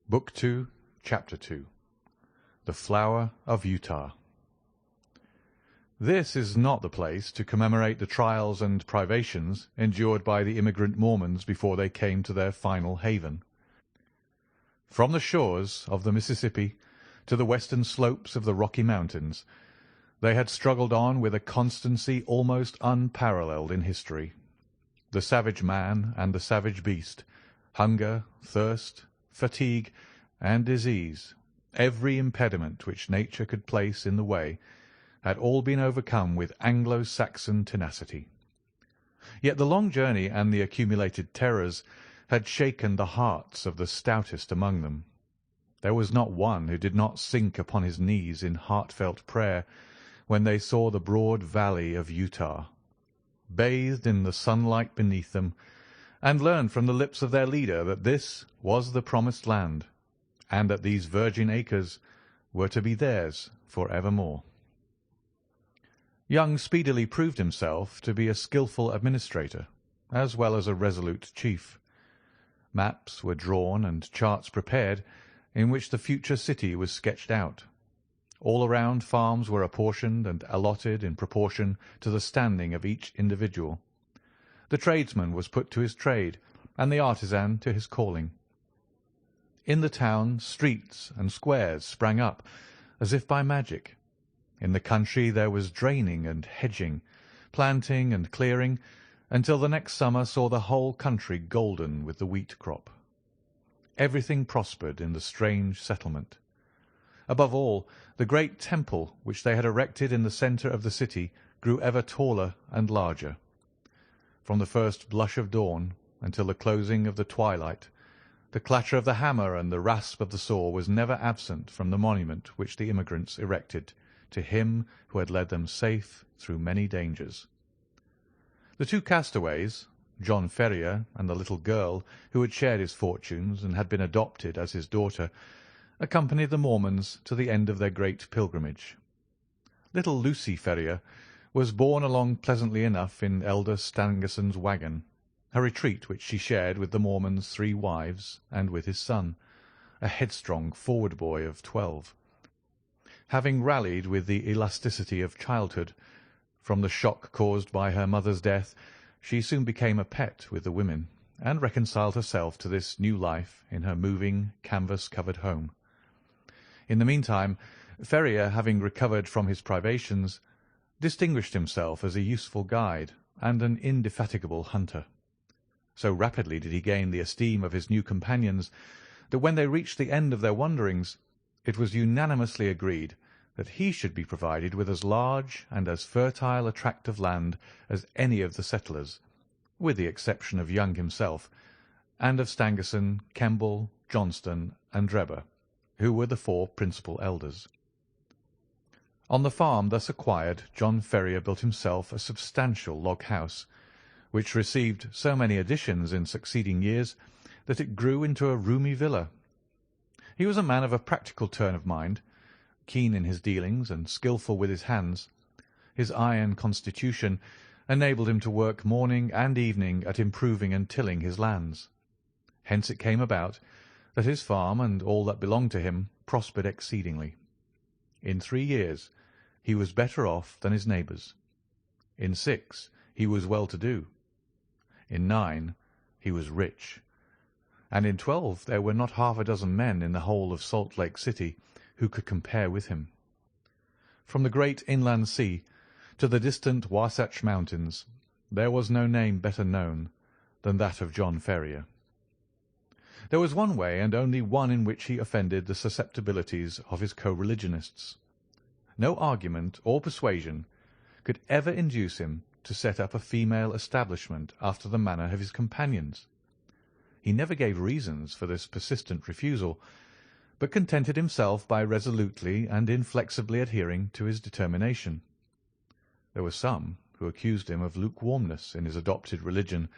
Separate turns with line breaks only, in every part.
Book 2, Chapter 2. The Flower of Utah. This is not the place to commemorate the trials and privations endured by the immigrant Mormons before they came to their final haven. From the shores of the Mississippi to the western slopes of the Rocky Mountains, they had struggled on with a constancy almost unparalleled in history. The savage man and the savage beast, hunger, thirst, fatigue, and disease, every impediment which nature could place in the way, had all been overcome with Anglo-Saxon tenacity. Yet the long journey and the accumulated terrors had shaken the hearts of the stoutest among them. There was not one who did not sink upon his knees in heartfelt prayer when they saw the broad valley of Utah, bathed in the sunlight beneath them, and learned from the lips of their leader that this was the promised land, and that these virgin acres were to be theirs for evermore. Young speedily proved himself to be a skilful administrator, as well as a resolute chief. Maps were drawn and charts prepared, in which the future city was sketched out. All around, farms were apportioned and allotted in proportion to the standing of each individual. The tradesman was put to his trade, and the artisan to his calling. In the town, streets and squares sprang up, as if by magic. In the country there was draining and hedging, planting and clearing, until the next summer saw the whole country golden with the wheat crop. Everything prospered in the strange settlement. Above all, the great temple which they had erected in the centre of the city grew ever taller and larger. From the first blush of dawn until the closing of the twilight, the clatter of the hammer and the rasp of the saw was never absent from the monument which the immigrants erected to him who had led them safe through many dangers. The two castaways, John Ferrier and the little girl who had shared his fortunes and had been adopted as his daughter, accompanied the Mormons to the end of their great pilgrimage. Little Lucy Ferrier was borne along pleasantly enough in elder Stangerson's waggon, a retreat which she shared with the Mormon's 3 wives and with his son, a headstrong, forward boy of 12. Having rallied with the elasticity of childhood from the shock caused by her mother's death, she soon became a pet with the women, and reconciled herself to this new life in her moving, canvas-covered home. In the meantime, Ferrier, having recovered from his privations, distinguished himself as a useful guide and an indefatigable hunter. So rapidly did he gain the esteem of his new companions that when they reached the end of their wanderings, it was unanimously agreed that he should be provided with as large and as fertile a tract of land as any of the settlers, with the exception of Young himself, and of Stangerson, Kemble, Johnston, and Drebber, who were the 4 principal elders. On the farm thus acquired, John Ferrier built himself a substantial log house, which received so many additions in succeeding years that it grew into a roomy villa. He was a man of a practical turn of mind, keen in his dealings and skilful with his hands. His iron constitution enabled him to work morning and evening at improving and tilling his lands. Hence it came about that his farm and all that belonged to him prospered exceedingly. In 3 years he was better off than his neighbours. In 6 he was well-to-do. In 9 he was rich. And in 12 there were not half a dozen men in the whole of Salt Lake City who could compare with him. From the great inland sea to the distant Wasatch Mountains, there was no name better known than that of John Ferrier. There was one way, and only one, in which he offended the susceptibilities of his co-religionists. No argument or persuasion could ever induce him to set up a female establishment after the manner of his companions. He never gave reasons for this persistent refusal, but contented himself by resolutely and inflexibly adhering to his determination. There were some who accused him of lukewarmness in his adopted religion,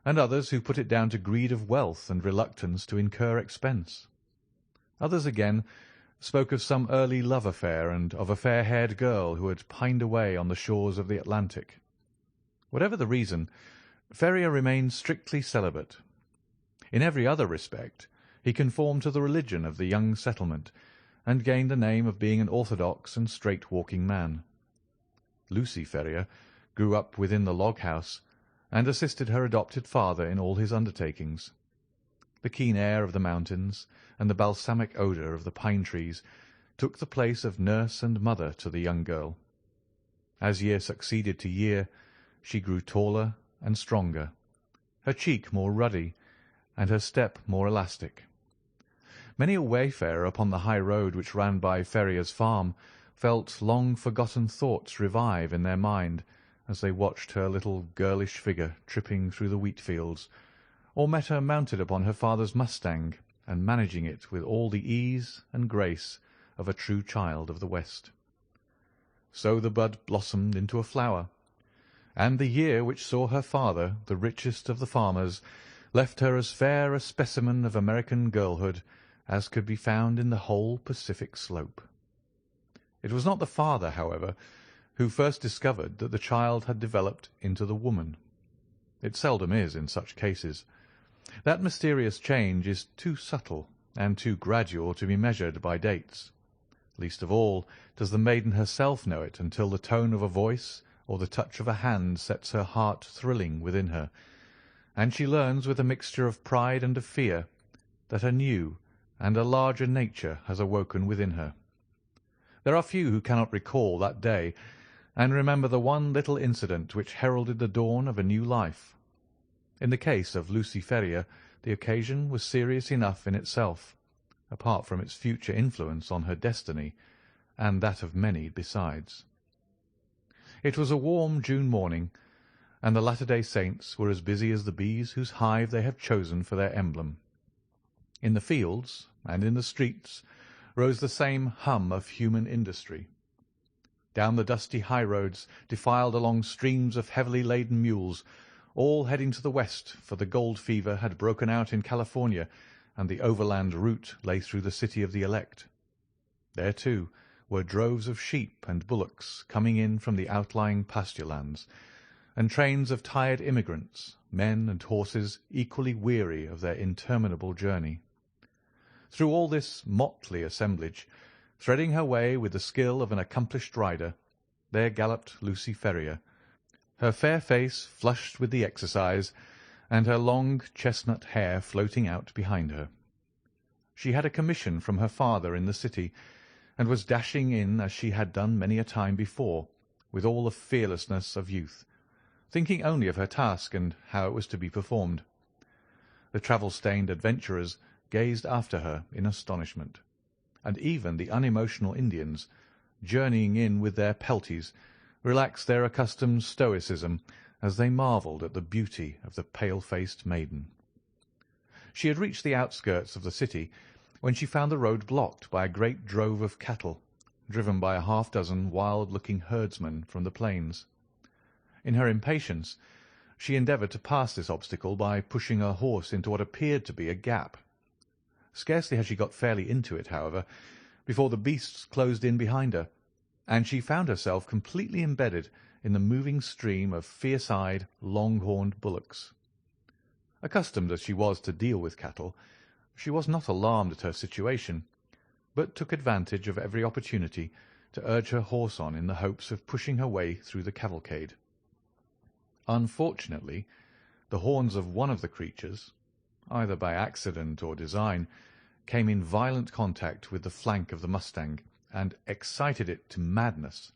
and others who put it down to greed of wealth and reluctance to incur expense. Others again spoke of some early love affair and of a fair-haired girl who had pined away on the shores of the Atlantic. Whatever the reason, Ferrier remained strictly celibate. In every other respect He conformed to the religion of the young settlement, and gained the name of being an orthodox and straight-walking man. Lucy Ferrier grew up within the log-house, and assisted her adopted father in all his undertakings. The keen air of the mountains and the balsamic odour of the pine-trees took the place of nurse and mother to the young girl. As year succeeded to year, she grew taller and stronger, her cheek more ruddy, and her step more elastic. Many a wayfarer upon the high road which ran by Ferrier's farm felt long-forgotten thoughts revive in their mind as they watched her little girlish figure tripping through the wheat-fields, or met her mounted upon her father's mustang and managing it with all the ease and grace of a true child of the West. So the bud blossomed into a flower, and the year which saw her father, the richest of the farmers, left her as fair a specimen of American girlhood as could be found in the whole Pacific slope. It was not the father, however, who first discovered that the child had developed into the woman. It seldom is in such cases. That mysterious change is too subtle and too gradual to be measured by dates. Least of all does the maiden herself know it until the tone of a voice or the touch of a hand sets her heart thrilling within her, and she learns with a mixture of pride and of fear that a new and a larger nature has awoken within her. There are few who cannot recall that day and remember the one little incident which heralded the dawn of a new life. In the case of Lucy Ferrier, the occasion was serious enough in itself, apart from its future influence on her destiny, and that of many besides. It was a warm June morning, and the Latter-day Saints were as busy as the bees whose hive they have chosen for their emblem. In the fields and in the streets rose the same hum of human industry. Down the dusty high-roads defiled along streams of heavily laden mules, all heading to the west, for the gold fever had broken out in California, and the overland route lay through the city of the elect. There, too, were droves of sheep and bullocks coming in from the outlying pasture lands, and trains of tired immigrants, men and horses equally weary of their interminable journey. Through all this motley assemblage, threading her way with the skill of an accomplished rider, there galloped Lucy Ferrier, her fair face flushed with the exercise, and her long chestnut hair floating out behind her. She had a commission from her father in the city, and was dashing in as she had done many a time before, with all the fearlessness of youth, thinking only of her task and how it was to be performed. The travel-stained adventurers gazed after her in astonishment, and even the unemotional Indians, journeying in with their pelties, relaxed their accustomed stoicism as they marvelled at the beauty of the pale-faced maiden. She had reached the outskirts of the city when she found the road blocked by a great drove of cattle, driven by a half-dozen wild-looking herdsmen from the plains. In her impatience, she endeavoured to pass this obstacle by pushing her horse into what appeared to be a gap. Scarcely had she got fairly into it, however, before the beasts closed in behind her, and she found herself completely embedded in the moving stream of fierce-eyed, long-horned bullocks. Accustomed as she was to deal with cattle, she was not alarmed at her situation, but took advantage of every opportunity to urge her horse on in the hopes of pushing her way through the cavalcade. Unfortunately, the horns of one of the creatures, either by accident or design, came in violent contact with the flank of the mustang, and excited it to madness.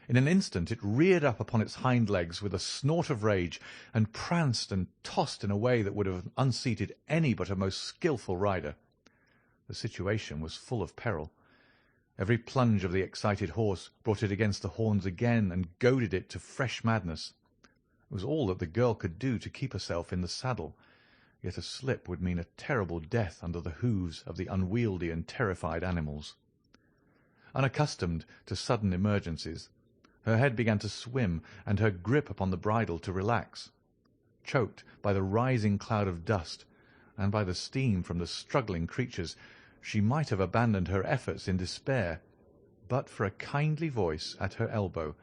In an instant it reared up upon its hind legs with a snort of rage, and pranced and tossed in a way that would have unseated any but a most skilful rider. The situation was full of peril. Every plunge of the excited horse brought it against the horns again, and goaded it to fresh madness. It was all that the girl could do to keep herself in the saddle, yet a slip would mean a terrible death under the hoofs of the unwieldy and terrified animals. Unaccustomed to sudden emergencies, her head began to swim, and her grip upon the bridle to relax. Choked by the rising cloud of dust, and by the steam from the struggling creatures, she might have abandoned her efforts in despair, but for a kindly voice at her elbow,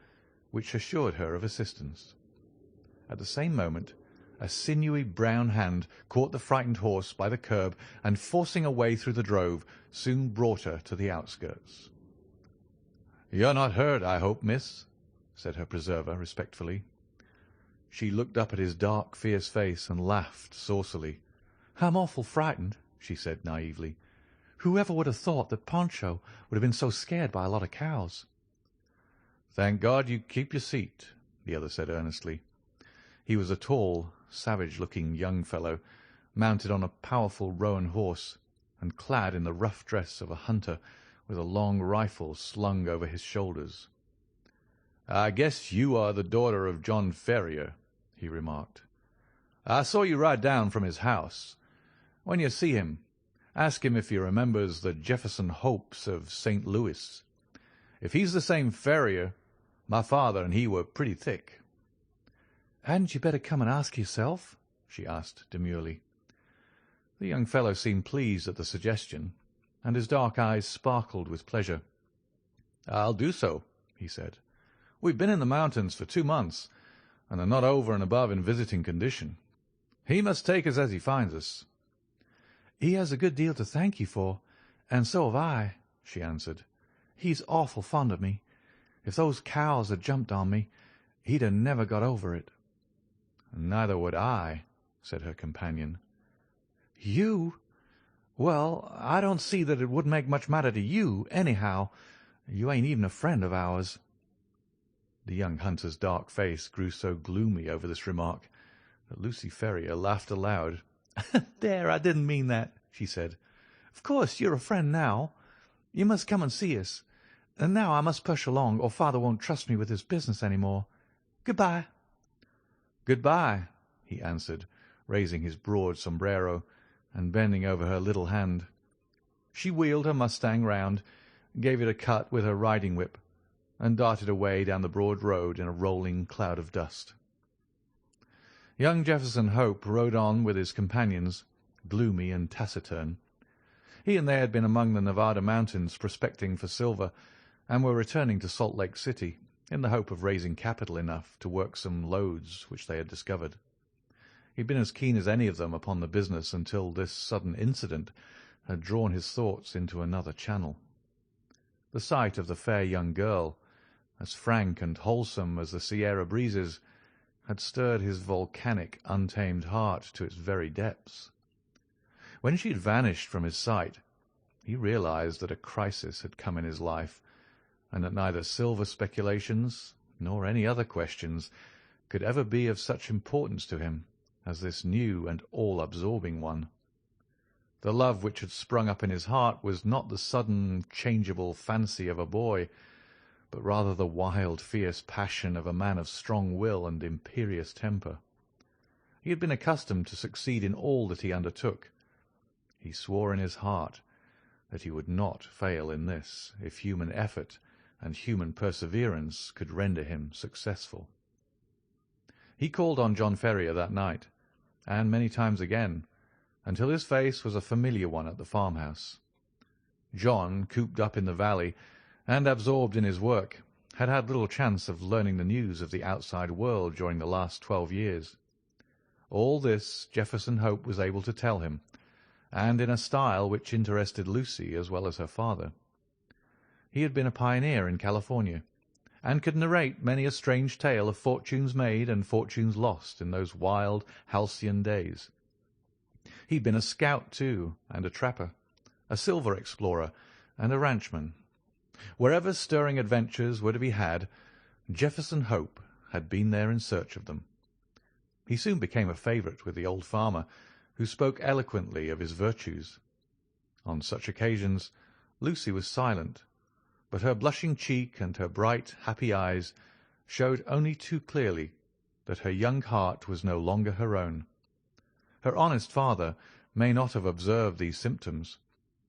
which assured her of assistance. At the same moment, a sinewy brown hand caught the frightened horse by the curb and, forcing a way through the drove, soon brought her to the outskirts. "You're not hurt, I hope, miss?" said her preserver respectfully. She looked up at his dark, fierce face and laughed saucily. "I'm awful frightened," she said naively. "Whoever would have thought that Pancho would have been so scared by a lot of cows?" "Thank God you keep your seat," the other said earnestly. He was a tall, savage-looking young fellow, mounted on a powerful roan horse, and clad in the rough dress of a hunter, with a long rifle slung over his shoulders. "I guess you are the daughter of John Ferrier," he remarked. "I saw you ride down from his house. When you see him, ask him if he remembers the Jefferson Hopes of St. Louis. If he's the same Ferrier, my father and he were pretty thick." "Hadn't you better come and ask yourself?" she asked demurely. The young fellow seemed pleased at the suggestion, and his dark eyes sparkled with pleasure. "I'll do so," he said. "We've been in the mountains for 2 months, and are not over and above in visiting condition. He must take us as he finds us." "He has a good deal to thank you for, and so have I," she answered. "He's awful fond of me. If those cows had jumped on me, he'd have never got over it." "Neither would I," said her companion. "You? Well, I don't see that it would make much matter to you, anyhow. You ain't even a friend of ours." The young hunter's dark face grew so gloomy over this remark that Lucy Ferrier laughed aloud. "There, I didn't mean that," she said. "Of course you're a friend now. You must come and see us. And now I must push along, or father won't trust me with his business any more. Good-bye." "Good-bye," he answered, raising his broad sombrero and bending over her little hand. She wheeled her Mustang round, gave it a cut with her riding-whip, and darted away down the broad road in a rolling cloud of dust. Young Jefferson Hope rode on with his companions, gloomy and taciturn. He and they had been among the Nevada mountains prospecting for silver, and were returning to Salt Lake City in the hope of raising capital enough to work some lodes which they had discovered. He had been as keen as any of them upon the business until this sudden incident had drawn his thoughts into another channel. The sight of the fair young girl, as frank and wholesome as the Sierra breezes, had stirred his volcanic, untamed heart to its very depths. When she had vanished from his sight, he realized that a crisis had come in his life, and that neither silver speculations nor any other questions could ever be of such importance to him as this new and all-absorbing one. The love which had sprung up in his heart was not the sudden, changeable fancy of a boy, but rather the wild, fierce passion of a man of strong will and imperious temper. He had been accustomed to succeed in all that he undertook. He swore in his heart that he would not fail in this, if human effort and human perseverance could render him successful. He called on John Ferrier that night, and many times again, until his face was a familiar one at the farmhouse. John, cooped up in the valley and absorbed in his work, had had little chance of learning the news of the outside world during the last 12 years. All this Jefferson Hope was able to tell him, and in a style which interested Lucy as well as her father. He had been a pioneer in California, and could narrate many a strange tale of fortunes made and fortunes lost in those wild, halcyon days. He had been a scout, too, and a trapper, a silver explorer, and a ranchman. Wherever stirring adventures were to be had, Jefferson Hope had been there in search of them. He soon became a favourite with the old farmer, who spoke eloquently of his virtues. On such occasions Lucy was silent, but her blushing cheek and her bright, happy eyes showed only too clearly that her young heart was no longer her own. Her honest father may not have observed these symptoms,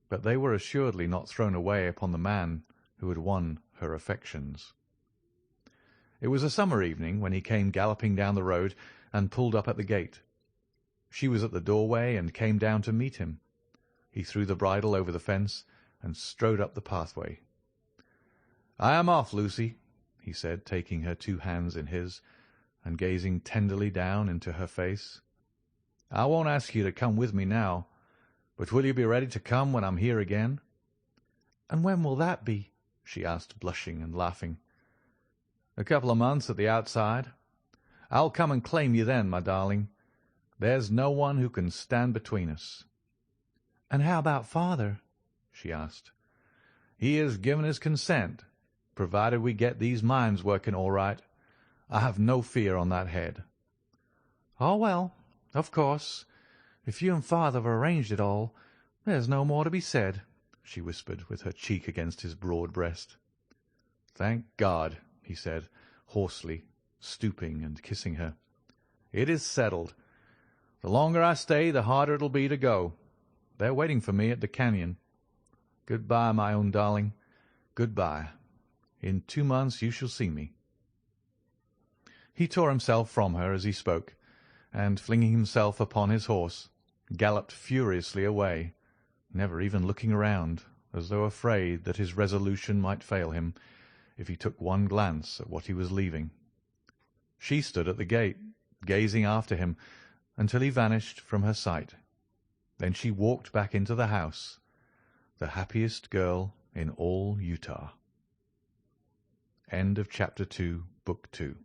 but they were assuredly not thrown away upon the man who had won her affections. It was a summer evening when he came galloping down the road and pulled up at the gate. She was at the doorway and came down to meet him. He threw the bridle over the fence and strode up the pathway. "I am off, Lucy," he said, taking her two hands in his, and gazing tenderly down into her face. "I won't ask you to come with me now, but will you be ready to come when I'm here again?"
"And when will that be?"
she asked, blushing and laughing. "A couple of months at the outside. I'll come and claim you then, my darling. There's no one who can stand between us."
"And how about father?"
she asked. "He has given his consent, provided we get these mines working all right. I have no fear on that head."
"Oh, well, of course, if you and father have arranged it all, there's no more to be said,"
she whispered, with her cheek against his broad breast. "Thank God," he said, hoarsely, stooping and kissing her. "It is settled. The longer I stay, the harder it'll be to go. They're waiting for me at the canyon. Good-bye, my own darling. Good-bye. In 2 months you shall see me." He tore himself from her as he spoke, and, flinging himself upon his horse, galloped furiously away, never even looking around, as though afraid that his resolution might fail him if he took one glance at what he was leaving. She stood at the gate, gazing after him until he vanished from her sight. Then she walked back into the house, the happiest girl in all Utah. End of Chapter 2, Book 2.